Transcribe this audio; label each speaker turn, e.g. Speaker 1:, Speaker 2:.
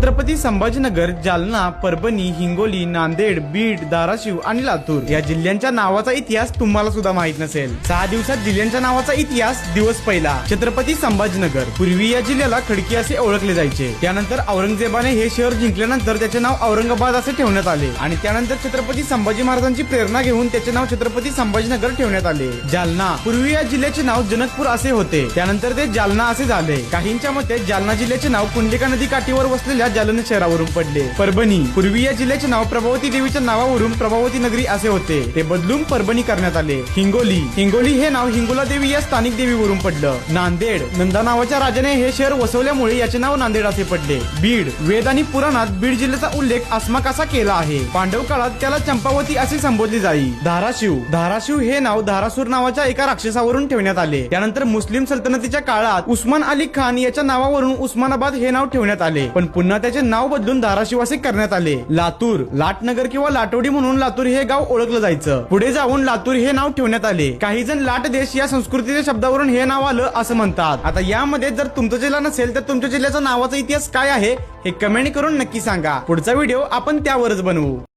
Speaker 1: छत्रपती संभाजीनगर, जालना, परभणी, हिंगोली, नांदेड, बीड, धाराशिव आणि लातूर या जिल्ह्यांच्या नावाचा इतिहास तुम्हाला सुद्धा माहित नसेल। 6 दिवसात जिल्ह्यांच्या नावाचा इतिहास। दिवस पहिला, छत्रपती संभाजीनगर। पूर्वी या जिल्ह्याला खडकी असे ओळखले जायचे। त्यानंतर औरंगजेबाने हे शहर जिंकल्यानंतर त्याचे नाव औरंगाबाद असे ठेवण्यात आले आणि त्यानंतर छत्रपती संभाजी महाराजांची प्रेरणा घेऊन त्याचे नाव छत्रपती संभाजीनगर ठेवण्यात आले। जालना, पूर्वी या जिल्ह्याचे नाव जनकपूर असे होते, त्यानंतर ते जालना असे झाले। काहींच्या मते जालना जिल्ह्याचे नाव कुंडलिका नदी काठीवर वसलेल्या जालना शहरावरून पडले। परभणी, पूर्वी या जिल्ह्याचे नाव प्रभावती देवीच्या नावावरून प्रभावती नगरी असे होते, ते बदलून परभणी करण्यात आले। हिंगोली हे नाव हिंगोला देवी या स्थानिक देवीवरून पडलं। नांदेड, नंदा नावाच्या राजाने हे शहर वसवल्यामुळे याचे नाव नांदेड असे पडले। बीड, वेद आणि पुराणात बीड जिल्ह्याचा उल्लेख अस्माकासा केला आहे। पांडव काळात त्याला चंपावती असे संबोधले जाई। धाराशिव हे नाव धारासूर नावाच्या एका राक्षसावरून ठेवण्यात आले। त्यानंतर मुस्लिम सल्तनतीच्या काळात उस्मान अली खान याच्या नावावरून उस्मानाबाद हे नाव ठेवण्यात आले, पण पुन्हा त्याचे नाव बदलून धाराशिव असे करण्यात आले। लातूर, लाटनगर किंवा लाटोडी म्हणून लातूर हे गाव ओळखलं जायचं। पुढे जाऊन लातूर हे नाव ठेवण्यात आले। काही जण लाट देश या संस्कृतीच्या शब्दावरून हे नाव आलं असं म्हणतात। आता यामध्ये जर तुमचा जिल्हा नसेल तर तुमच्या जिल्ह्याचा नावाचा इतिहास काय आहे हे कमेंट करून नक्की सांगा। पुढचा व्हिडिओ आपण त्यावरच बनवू।